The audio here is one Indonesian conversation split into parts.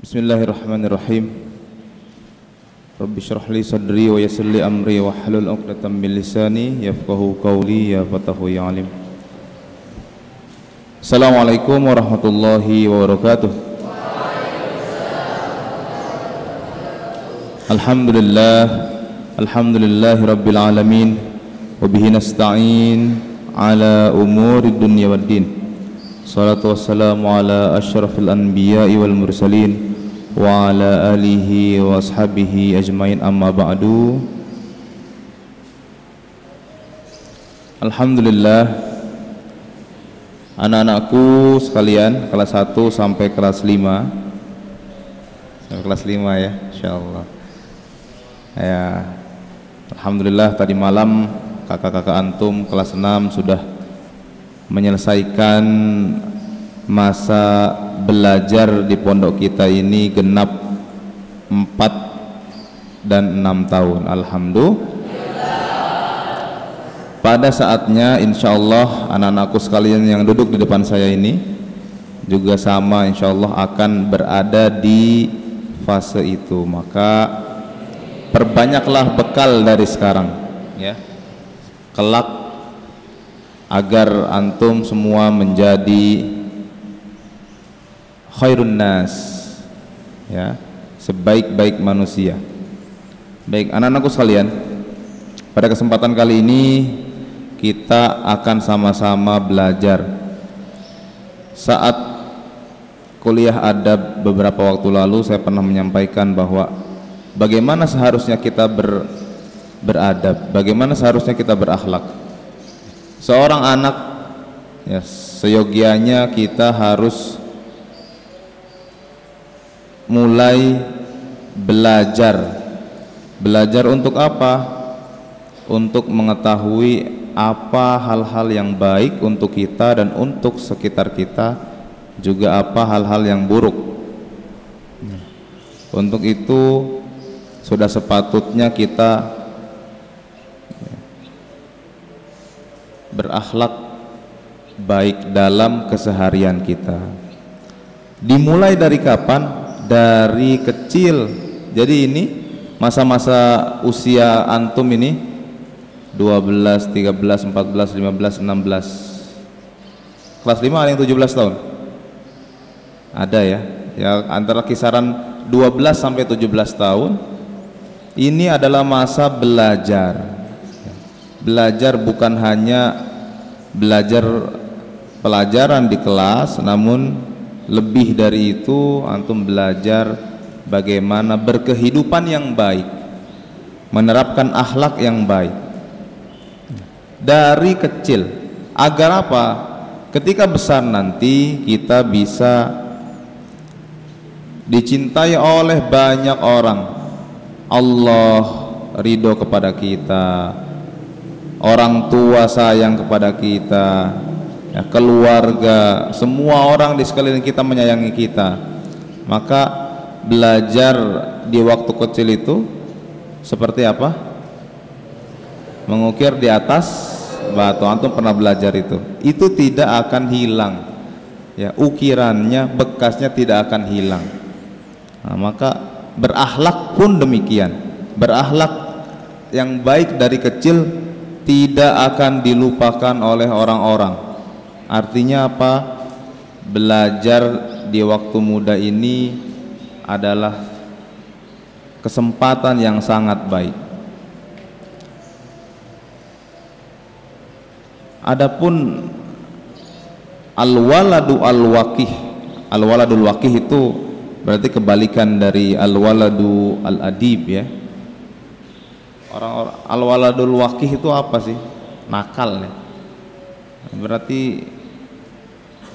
Bismillahirrahmanirrahim. Rabbi shrah li sadri wa yassir li amri wa hlul 'uqdatam min lisani yafqahu qawli ya fatahu ya alim. Assalamualaikum warahmatullahi wabarakatuh. Alhamdulillahi rabbil alamin wa bihi nasta'in ala umuri dunya waddin. Salatu wassalamu ala asyrafil anbiya'i wal mursalin wa ala alihi wa ashabihi ajmain, amma ba'du. Alhamdulillah, anak-anakku sekalian kelas 1 sampai kelas 5. Sampai kelas 5 ya, insyaallah. Ya, alhamdulillah tadi malam kakak-kakak antum kelas 6 sudah menyelesaikan masa belajar di pondok kita ini genap 4 dan 6 tahun. Alhamdulillah. Pada saatnya insyaallah anak-anakku sekalian yang duduk di depan saya ini juga sama insyaallah akan berada di fase itu. Maka perbanyaklah bekal dari sekarang ya, kelak agar antum semua menjadi khairun nas ya, sebaik-baik manusia. Baik anak-anakku sekalian, pada kesempatan kali ini kita akan sama-sama belajar. Saat kuliah adab beberapa waktu lalu saya pernah menyampaikan bahwa bagaimana seharusnya kita beradab, bagaimana seharusnya kita berakhlak. Seorang anak ya, seyogianya kita harus mulai belajar. Belajar untuk apa? Untuk mengetahui apa hal-hal yang baik untuk kita dan untuk sekitar kita, juga apa hal-hal yang buruk. Untuk itu sudah sepatutnya kita berakhlak baik dalam keseharian kita. Dimulai dari kapan? Dari kecil. Jadi ini masa-masa usia antum ini 12, 13, 14, 15, 16. Kelas 5 ada yang 17 tahun? Ada ya. Ya antara kisaran 12 sampai 17 tahun. Ini adalah masa belajar. Belajar bukan hanya belajar pelajaran di kelas, namun lebih dari itu antum belajar bagaimana berkehidupan yang baik, menerapkan akhlak yang baik dari kecil. Agar apa? Ketika besar nanti kita bisa dicintai oleh banyak orang. Allah ridho kepada kita, orang tua sayang kepada kita ya, keluarga, semua orang di sekeliling kita menyayangi kita. Maka belajar di waktu kecil itu seperti apa? Mengukir di atas batu. Antum pernah belajar itu? Itu tidak akan hilang ya, ukirannya, bekasnya tidak akan hilang. Nah, maka berakhlak pun demikian. Berakhlak yang baik dari kecil tidak akan dilupakan oleh orang-orang. Artinya apa? Belajar di waktu muda ini adalah kesempatan yang sangat baik. Adapun al-waladu al-waqih, al-waladul waqih itu berarti kebalikan dari al-waladu al-adib ya. Orang-orang al-waladul waqih itu apa sih? Nakal ya. Berarti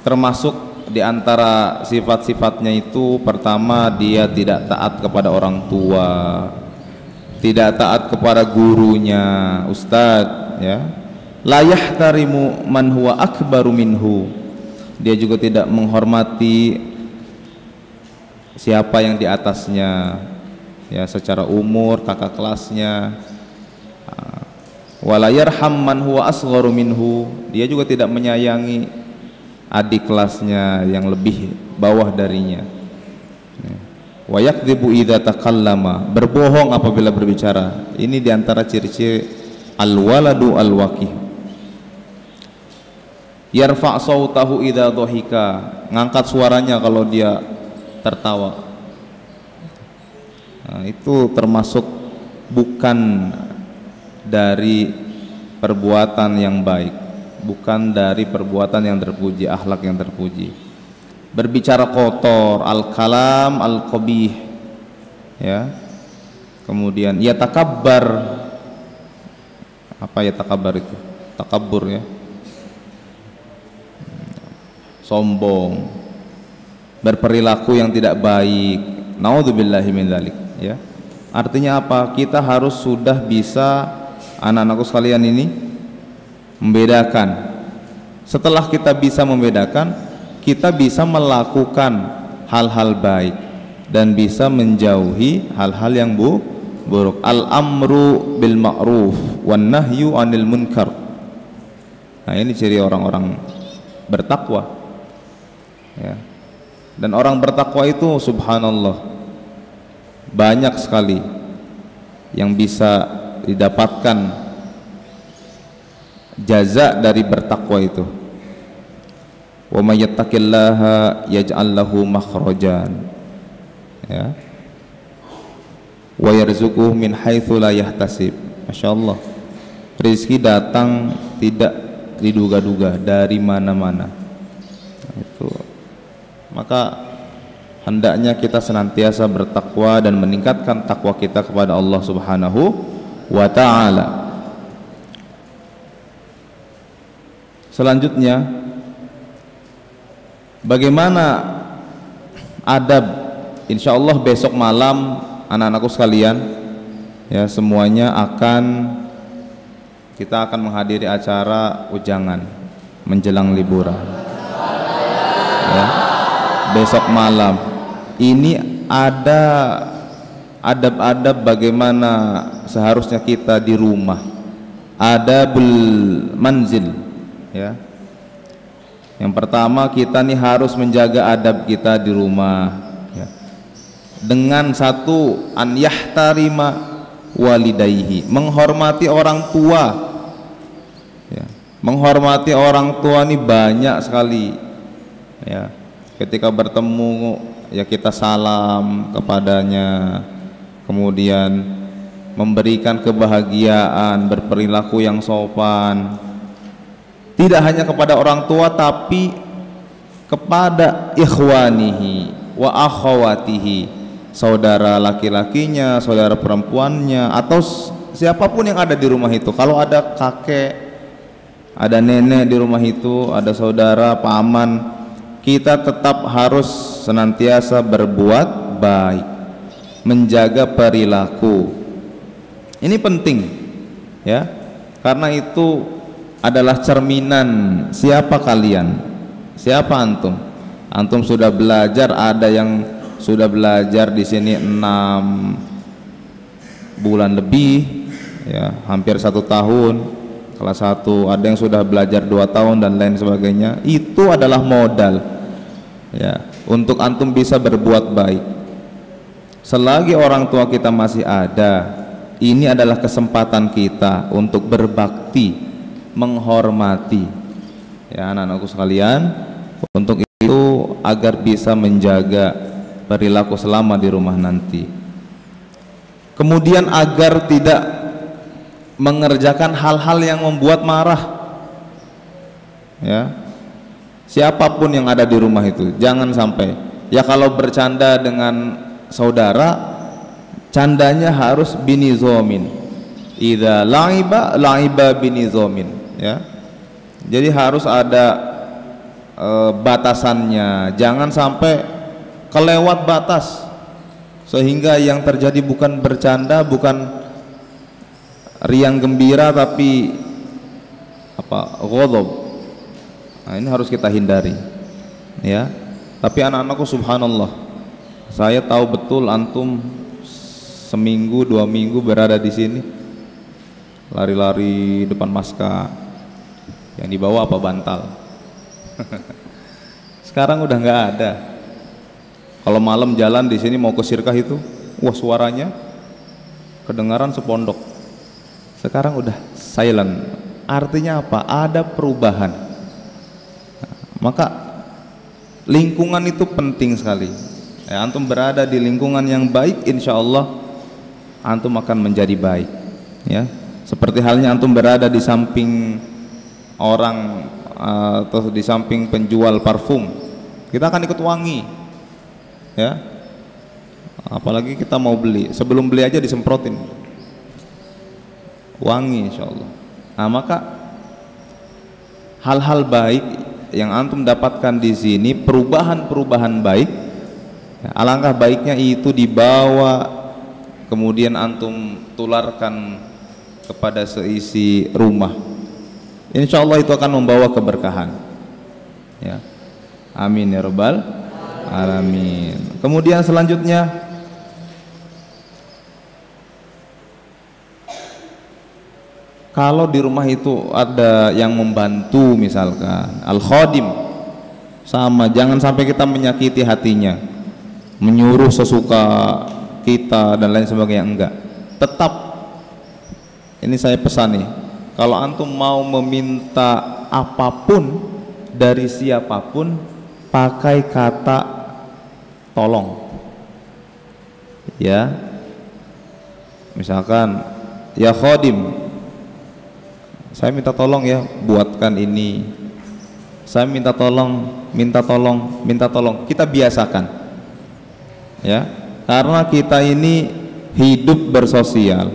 termasuk di antara sifat-sifatnya itu, pertama dia tidak taat kepada orang tua, tidak taat kepada gurunya, ustadz ya. La yahtarimu man huwa akbaru minhu. Dia juga tidak menghormati siapa yang di atasnya ya, secara umur, kakak kelasnya. Wala yarham man huwa asgharu minhu. Dia juga tidak menyayangi adik kelasnya yang lebih bawah darinya. wa yakdzibu idza takallama, berbohong apabila berbicara. Ini diantara ciri-ciri al-waladu al-waqih. Yarfa' sautahu idza dhahika, ngangkat suaranya kalau dia tertawa. Nah, itu termasuk bukan dari perbuatan yang baik, bukan dari perbuatan yang terpuji, akhlak yang terpuji. Berbicara kotor, al-kalam al-qabih, ya. Kemudian ya takabbar. Apa ya takabbar itu? Takabbur, ya. Sombong, berperilaku yang tidak baik. Naudzubillahi min dzalik, ya. Artinya apa? Kita harus sudah bisa, anak-anakku sekalian ini, membedakan. Setelah kita bisa membedakan, kita bisa melakukan hal-hal baik dan bisa menjauhi hal-hal yang buruk. Al-amru bil ma'ruf wan nahyu 'anil munkar. Nah, ini ciri orang-orang bertakwa, ya. Dan orang bertakwa itu subhanallah banyak sekali yang bisa didapatkan jaza dari bertakwa itu. Wa may yattaqillaha yaj'al lahu makhrajan, ya, wa yarzuquhu min haitsu la yahtasib. Masyaallah, rezeki datang tidak diduga-duga, dari mana-mana. Itu maka hendaknya kita senantiasa bertakwa dan meningkatkan takwa kita kepada Allah Subhanahu wa ta'ala. Selanjutnya, bagaimana adab? Insya Allah besok malam anak-anakku sekalian, ya, semuanya kita akan menghadiri acara ujangan menjelang liburan, ya. Besok malam ini ada adab-adab bagaimana seharusnya kita di rumah, adabul manzil, ya. Yang pertama, kita nih harus menjaga adab kita di rumah, ya. Dengan satu, an yahtarima walidayhi, menghormati orang tua, ya. Menghormati orang tua ini banyak sekali, ya. Ketika bertemu, ya, kita salam kepadanya, kemudian memberikan kebahagiaan, berperilaku yang sopan, tidak hanya kepada orang tua tapi kepada ikhwanihi wa akhawatihi, saudara laki-lakinya, saudara perempuannya, atau siapapun yang ada di rumah itu. Kalau ada kakek, ada nenek di rumah itu, ada saudara, paman, kita tetap harus senantiasa berbuat baik, menjaga perilaku. Ini penting, ya, karena itu adalah cerminan siapa kalian, siapa antum. Antum sudah belajar, ada yang sudah belajar di sini 6 bulan lebih, ya, hampir 1 tahun kelas 1, ada yang sudah belajar 2 tahun dan lain sebagainya. Itu adalah modal, ya, untuk antum bisa berbuat baik. Selagi orang tua kita masih ada, ini adalah kesempatan kita untuk berbakti, menghormati, ya, anak-anakku sekalian. Untuk itu, agar bisa menjaga perilaku selama di rumah nanti. Kemudian agar tidak mengerjakan hal-hal yang membuat marah, ya, siapapun yang ada di rumah itu. Jangan sampai, ya, kalau bercanda dengan saudara, candanya harus binizomin. Idza la'iba binizomin, ya. Jadi harus ada batasannya. Jangan sampai kelewat batas sehingga yang terjadi bukan bercanda, bukan riang gembira, tapi ghadab. Nah, ini harus kita hindari, ya. Tapi anak-anakku subhanallah, saya tahu betul antum seminggu 2 minggu berada di sini, lari-lari depan maska, yang dibawa apa bantal. Sekarang udah nggak ada, Kalau malam jalan di sini mau ke Sirkah itu, wah suaranya kedengaran sepondok. Sekarang udah silent. Artinya apa? Ada perubahan. Maka lingkungan itu penting sekali. Ya, antum berada di lingkungan yang baik, insya Allah antum akan menjadi baik. Ya, seperti halnya antum berada di samping orang atau di samping penjual parfum, kita akan ikut wangi. Ya, apalagi kita mau beli, sebelum beli aja disemprotin wangi, insya Allah. Nah, maka hal-hal baik yang antum dapatkan di sini, perubahan-perubahan baik, ya, alangkah baiknya itu dibawa kemudian antum tularkan kepada seisi rumah. Insya Allah itu akan membawa keberkahan. Ya, amin ya rabbal alamin. Kemudian selanjutnya, kalau di rumah itu ada yang membantu, misalkan al-khadim, sama, jangan sampai kita menyakiti hatinya, menyuruh sesuka kita dan lain sebagainya, enggak. Tetap, ini saya pesan nih, kalau antum mau meminta apapun dari siapapun, pakai kata tolong. Ya, misalkan, ya khadim, saya minta tolong ya, buatkan ini. Saya minta tolong, minta tolong, minta tolong. Kita biasakan, ya, karena kita ini hidup bersosial.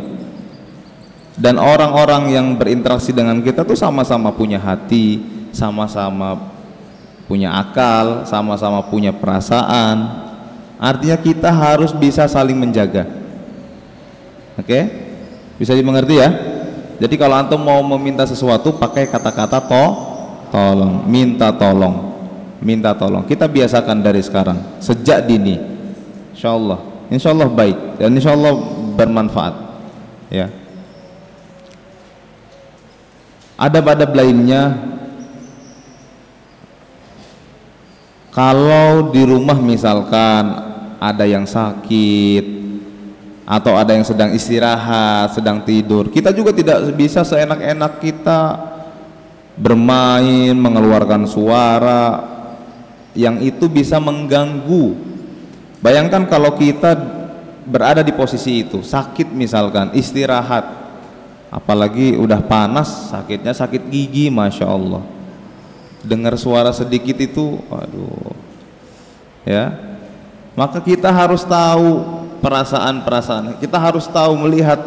Dan orang-orang yang berinteraksi dengan kita tuh sama-sama punya hati, sama-sama punya akal, sama-sama punya perasaan. Artinya kita harus bisa saling menjaga. Oke? Bisa dimengerti ya? Jadi kalau antum mau meminta sesuatu, pakai kata-kata tolong, minta tolong, minta tolong. Kita biasakan dari sekarang, sejak dini. Insya Allah baik dan insya Allah bermanfaat. Ya. Adab-adab lainnya, kalau di rumah misalkan ada yang sakit atau ada yang sedang istirahat, sedang tidur, kita juga tidak bisa seenak-enak kita bermain, mengeluarkan suara yang itu bisa mengganggu. Bayangkan kalau kita berada di posisi itu, sakit misalkan, istirahat, apalagi udah panas, sakitnya sakit gigi, masya Allah, dengar suara sedikit itu, aduh, ya. Maka kita harus tahu perasaan-perasaan, kita harus tahu melihat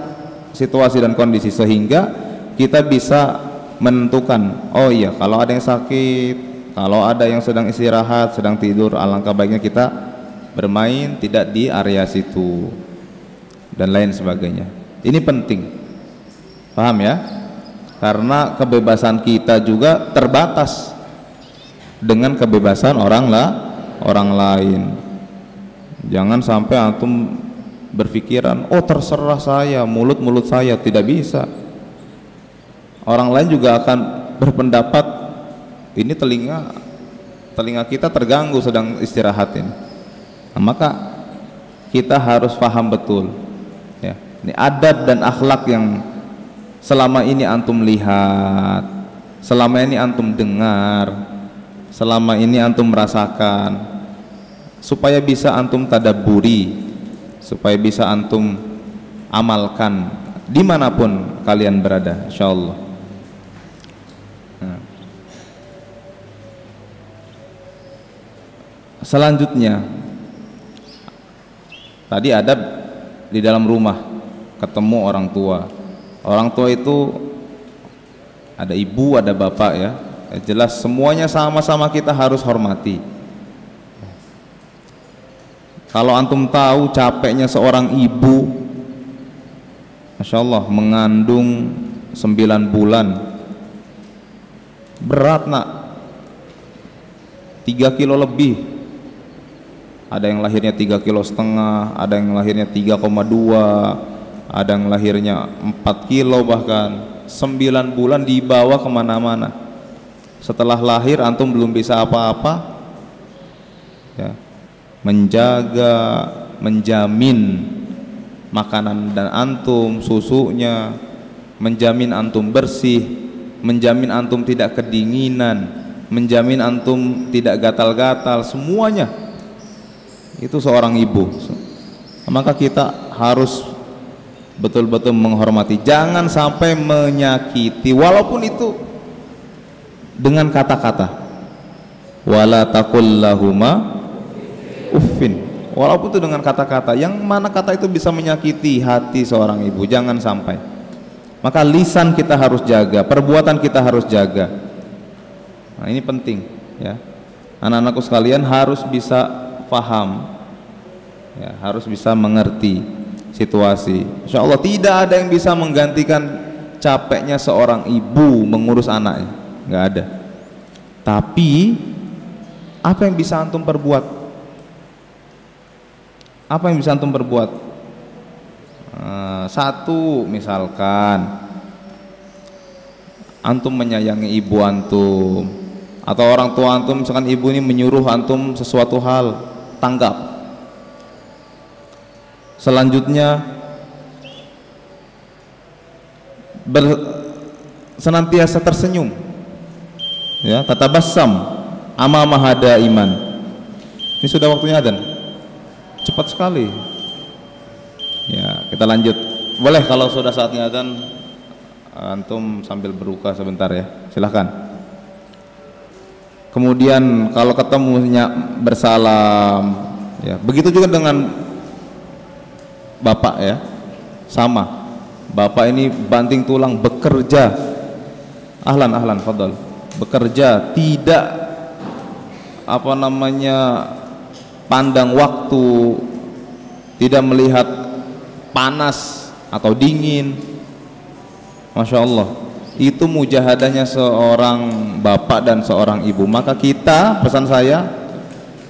situasi dan kondisi sehingga kita bisa menentukan, oh iya, kalau ada yang sakit, kalau ada yang sedang istirahat, sedang tidur, alangkah baiknya kita bermain tidak di area situ dan lain sebagainya. Ini penting. Paham ya? Karena kebebasan kita juga terbatas dengan kebebasan orang lain. Jangan sampai antum berpikiran, oh terserah saya, mulut saya, tidak bisa. Orang lain juga akan berpendapat, ini telinga kita terganggu sedang istirahat ini. Nah, maka kita harus paham betul. Ya, ini adab dan akhlak yang selama ini antum lihat, selama ini antum dengar, selama ini antum merasakan, supaya bisa antum tadabburi, supaya bisa antum amalkan dimanapun kalian berada, insyaallah. Selanjutnya, tadi adab di dalam rumah, ketemu orang tua. Orang tua itu ada ibu, ada bapak ya. Jelas semuanya sama-sama kita harus hormati. Kalau antum tahu capeknya seorang ibu, masya Allah, mengandung 9 bulan, berat nak, 3 kilo lebih. Ada yang lahirnya 3,5 kilo, ada yang lahirnya 3,2, ada yang lahirnya 4 kilo, bahkan 9 bulan dibawa kemana-mana. Setelah lahir antum belum bisa apa-apa ya, menjaga, menjamin makanan dan antum, susunya, menjamin antum bersih, menjamin antum tidak kedinginan, menjamin antum tidak gatal-gatal, semuanya itu seorang ibu. Maka kita harus betul-betul menghormati, jangan sampai menyakiti, walaupun itu dengan kata-kata. Wala taqul lahuma uffin, walaupun itu dengan kata-kata, yang mana kata itu bisa menyakiti hati seorang ibu, jangan sampai. Maka lisan kita harus jaga, perbuatan kita harus jaga. Nah, ini penting ya. Anak-anakku sekalian harus bisa paham ya, harus bisa mengerti situasi. Insya Allah tidak ada yang bisa menggantikan capeknya seorang ibu mengurus anaknya, nggak ada. Tapi apa yang bisa antum perbuat? Apa yang bisa antum perbuat? Satu, misalkan antum menyayangi ibu antum, atau orang tua antum, misalkan ibu ini menyuruh antum sesuatu hal, tanggap. Selanjutnya senantiasa tersenyum ya, tatabassam amama hada iman. Ini sudah waktunya adzan, cepat sekali ya. Kita lanjut, boleh kalau sudah saatnya adzan antum sambil berbuka sebentar ya, silahkan. Kemudian kalau ketemunya bersalam ya, begitu juga dengan bapak ya, sama. Bapak ini banting tulang bekerja, ahlan ahlan fadal, bekerja tidak pandang waktu, tidak melihat panas atau dingin. Masya Allah, itu mujahadahnya seorang bapak dan seorang ibu. Maka kita, pesan saya,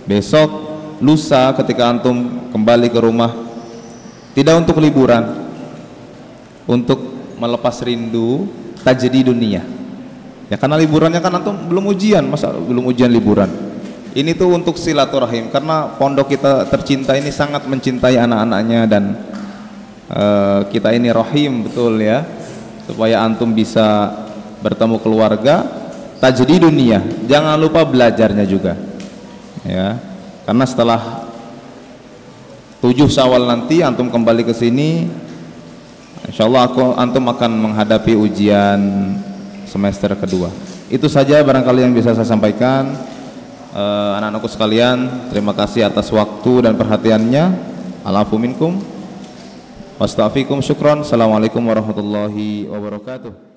besok, lusa ketika antum kembali ke rumah, tidak untuk liburan, untuk melepas rindu, tajdi dunia ya, karena liburannya kan antum belum ujian, masa belum ujian liburan. Ini tuh untuk silaturahim, karena pondok kita tercinta ini sangat mencintai anak-anaknya, dan kita ini rahim betul ya, supaya antum bisa bertemu keluarga, tajdi dunia. Jangan lupa belajarnya juga ya, karena setelah 7 Syawal nanti antum kembali ke sini, insyaallah antum akan menghadapi ujian semester kedua. Itu saja barangkali yang bisa saya sampaikan. Anak-anakku sekalian, terima kasih atas waktu dan perhatiannya. Alafu minkum wastafikum, syukron. Assalamualaikum warahmatullahi wabarakatuh.